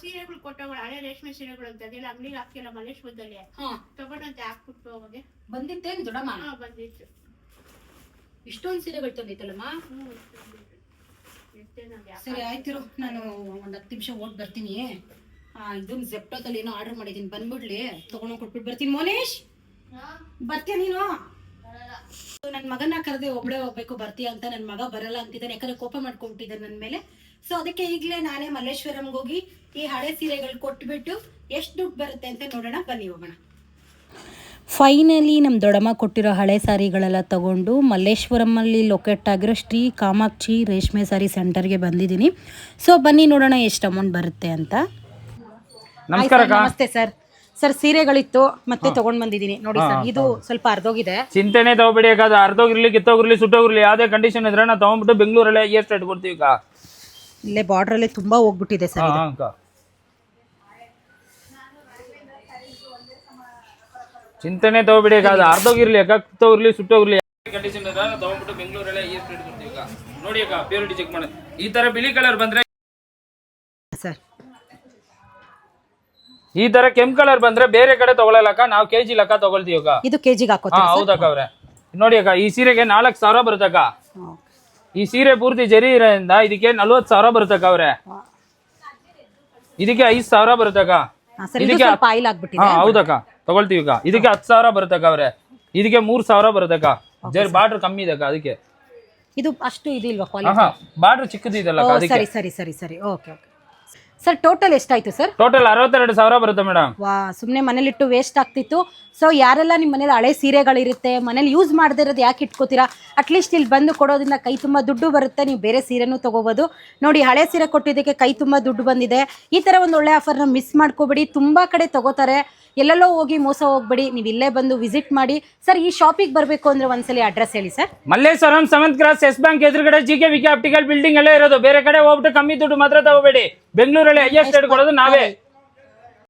ಸೀರೆಗಳು ಕೊಟ್ಟವಳು ಹಳೆ ರೇಷ್ಮೆ ಸೀರೆಗಳು ಅಂತ ಅದೆಲ್ಲ ಅಂಗಡಿಗೆ ಹಾಕಿಲ್ಲ ಮಲ್ಲೇಶ್ವರದಲ್ಲಿ ತಗೊಂಡಂತೆ ಹಾಕ್ಬಿಟ್ಟು ಹೋಗೋದೆ ಬಂದಿತ್ತೇನು ದೊಡ್ಡಮ್ಮ? ಬಂದಿತ್ತು. ಇಷ್ಟೊಂದು ಸೀರೆಗಳು ತಂದಿತ್ತಲ್ಲಮ್ಮ. ಸರಿ ಆಯ್ತಿರು, ನಾನು ಒಂದು 10 ನಿಮಿಷ ಓಟ್ ಬರ್ತೀನಿ. ಇದನ್ನ ಜೆಪ್ಟೋದಲ್ಲಿ ಏನೋ ಆರ್ಡರ್ ಮಾಡಿದೀನಿ, ಬಂದ್ಬಿಡ್ಲಿ ತಗೊಂಡು ಕೊಟ್ಬಿಟ್ಟು ಬರ್ತೀನಿ. ಮೋನೇಶ್ ಬರ್ತೀಯ ನೀನು? ನನ್ನ ಮಗನ ಕರೆದೆ ಒಬ್ಳೆ ಹೋಗ್ಬೇಕು ಬರ್ತೀಯ ಅಂತ. ನನ್ನ ಮಗ ಬರಲ್ಲ ಅಂತಿದ್ದಾನೆ, ಯಾಕಂದ್ರೆ ಕೋಪ ಮಾಡ್ಕೊಂಡ್ಬಿಟ್ಟಿದ್ದಾನೆ ನನ್ನ ಮೇಲೆ. ಸೊ ಅದಕ್ಕೆ ಈಗಲೇ ನಾನೇ ಮಲ್ಲೇಶ್ವರಂಗೆ ಹೋಗಿ ಈ ಹಳೆ ಸೀರೆಗಳು ಕೊಟ್ಬಿಟ್ಟು ಎಷ್ಟು ದುಡ್ಡು ಬರುತ್ತೆ ಅಂತ ನೋಡೋಣ, ಬನ್ನಿ ಹೋಗೋಣ. ಫೈನಲಿ ನಮ್ಮ ದೊಡ್ಡಮ್ಮ ಕೊಟ್ಟಿರೋ ಹಳೆ ಸಾರಿಗಳೆಲ್ಲ ತಗೊಂಡು ಮಲ್ಲೇಶ್ವರಮಲ್ಲಿ ಲೊಕೇಟ್ ಆಗಿರೋ ಶ್ರೀ ಕಾಮಾಕ್ಷಿ ರೇಷ್ಮೆ ಸಾರಿ ಸೆಂಟರ್ಗೆ ಬಂದಿದ್ದೀನಿ. ಸೊ ಬನ್ನಿ ನೋಡೋಣ ಎಷ್ಟು ಅಮೌಂಟ್ ಬರುತ್ತೆ ಅಂತ. ನಮಸ್ತೆ ಸರ್. ಸರ್ ಸೀರೆಗಳಿತ್ತು ಮತ್ತೆ ತಗೊಂಡ್ ಬಂದಿದ್ದೀನಿ ನೋಡಿ ಸರ್. ಇದು ಸ್ವಲ್ಪ ಅರ್ಧೋಗಿದೆ. ಚಿಂತೆನೆ ತಗೋಬೇಡಿ, ಯಾಕಂದ್ರೆ ಅರ್ಧೋಗಿರ್ಲಿ, ಕಿತ್ತೋಗಿರ್ಲಿ, ಸುಟ್ಟೋಗಿರ್ಲಿ, ಯಾವ್ದೇ ಕಂಡೀಷನ್ ಇದ್ರೆ ನಾವು ತಗೊಂಡ್ಬಿಟ್ಟು ಬೆಂಗಳೂರಲ್ಲೇ ಎಷ್ಟು ರೇಟ್ ಕೊಡ್ತೀವಿ. ಇಲ್ಲೇ ಬಾರ್ಡರ್ ಅಲ್ಲಿ ತುಂಬಾ ಹೋಗ್ಬಿಟ್ಟಿದೆ ಸರ್. ಚಿಂತೆನೆ ತಗೋಬೇಡಿ, ಯಾಕಂದ್ರೆ ಅರ್ಧೋಗಿರ್ಲಿ, ಕಿತ್ತೋಗಿರ್ಲಿ, ಸುಟ್ಟೋಗಿರ್ಲಿ, ಕಂಡೀಷನ್ ಇದ್ರೆ ನಾವು ತಗೊಂಡ್ಬಿಟ್ಟು ಬೆಂಗಳೂರಲ್ಲೇ ಎಷ್ಟು ರೇಟ್ ಕೊಡ್ತೀವಿ. ನೋಡಿ ಅಕ್ಕ, ಪ್ಯೂರಿಟಿ ಚೆಕ್ ಮಾಡಿ. ಈ ತರ ಬಿಳಿ ಕಲರ್ ಬಂದ್ರೆ ಸರ್, ಈ ತರ ಕೆಂಪು ಕಲರ್ ಬಂದ್ರೆ ಬೇರೆ ಕಡೆ ತಗೊಳ್ಳಲಕ್ಕ, ನಾವು ಕೆಜಿ ಲೆಕ್ಕ ತಗೊಳ್ತೀವಿ. ಇದು ಕೆಜಿಗೆ ಹಾಕೋತೀವಿ. ಹೌದಕ್ಕ ಅವ್ರೆ, ನೋಡಿ ಅಕ್ಕ, ಈ ಸೀರೆಗೆ 4,000 ಬರುತ್ತಕ್ಕ. ಈ ಸೀರೆ ಪೂರ್ತಿ ಜರಿ ಇರೋದ್ರಿಂದ ಇದಕ್ಕೆ 40,000 ಬರುತ್ತಕ್ಕ ಅವ್ರೆ. ಇದಕ್ಕೆ 5,000 ಬರುತ್ತಕ್ಕ. ಇದಕ್ಕೆ ಹೌದಕ್ಕ ತಗೊಳ್ತೀವಿ. ಇದಕ್ಕೆ 10,000 ಬರುತ್ತಕ್ಕ ಅವ್ರೆ. ಇದಕ್ಕೆ 3,000 ಬರುತ್ತಕ್ಕ. ಜರಿ ಬಾರ್ಡರ್ ಕಮ್ಮಿ ಇದಕ್ಕ, ಅದಕ್ಕೆ ಇದು ಅಷ್ಟು ಇದು ಇಲ್ವಾ ಕ್ವಾಲಿಟಿ? ಬಾರ್ಡರ್ ಚಿಕ್ಕದಿದಲ್ಲ ಅದಕ್ಕೆ. ಸರಿ ಸರಿ ಸರಿ ಸರಿ, ಓಕೆ ಓಕೆ ಸರ್. ಟೋಟಲ್ ಎಷ್ಟಾಯ್ತು ಸರ್? ಟೋಟಲ್ 62,000 ಬರುತ್ತೆ ಮೇಡಮ್. ವಾ, ಸುಮ್ಮನೆ ಮನೇಲಿಟ್ಟು ವೇಸ್ಟ್ ಆಗ್ತಿತ್ತು. ಸೊ ಯಾರೆಲ್ಲ ನಿಮ್ಮ ಮನೇಲಿ ಹಳೆ ಸೀರೆಗಳಿರುತ್ತೆ, ಮನೇಲಿ ಯೂಸ್ ಮಾಡದೇ ಇರೋದು ಯಾಕೆ ಇಟ್ಕೋತೀರಾ? ಅಟ್ಲೀಸ್ಟ್ ಇಲ್ಲಿ ಬಂದು ಕೊಡೋದ್ರಿಂದ ಕೈ ತುಂಬ ದುಡ್ಡು ಬರುತ್ತೆ, ನೀವು ಬೇರೆ ಸೀರೆನೂ ತೊಗೋಬೋದು. ನೋಡಿ, ಹಳೆ ಸೀರೆ ಕೊಟ್ಟಿದ್ದಕ್ಕೆ ಕೈ ತುಂಬ ದುಡ್ಡು ಬಂದಿದೆ. ಈ ಥರ ಒಂದು ಒಳ್ಳೆ ಆಫರ್ನ ಮಿಸ್ ಮಾಡ್ಕೋಬೇಡಿ. ತುಂಬ ಕಡೆ ತೊಗೋತಾರೆ, ಎಲ್ಲೆಲ್ಲೋ ಹೋಗಿ ಮೋಸ ಹೋಗ್ಬೇಡಿ. ನೀವು ಇಲ್ಲೇ ಬಂದು ವಿಸಿಟ್ ಮಾಡಿ. ಸರ್, ಈ ಶಾಪಿಗೆ ಬರಬೇಕು ಅಂದರೆ ಒಂದ್ಸಲಿ ಅಡ್ರೆಸ್ ಹೇಳಿ sir. Malleshwaram 7th cross Yes Bank ಎದುರುಗಡೆ GK ವಿಕೆ ಆಪ್ಟಿಕಲ್ ಬಿಲ್ಡಿಂಗ್ ಅಲ್ಲೇ ಇರೋದು. ಬೇರೆ ಕಡೆ ಹೋಗ್ಬಿಟ್ಟು ಕಮ್ಮಿ ದುಡ್ಡು ಮಾತ್ರ ತಗೋಬೇಡಿ. ಬೆಂಗಳೂರಲ್ಲಿ ಹೈಯೆಸ್ಟ್ ರೇಟ್ ಕೊಡೋದು ನಾವೇ.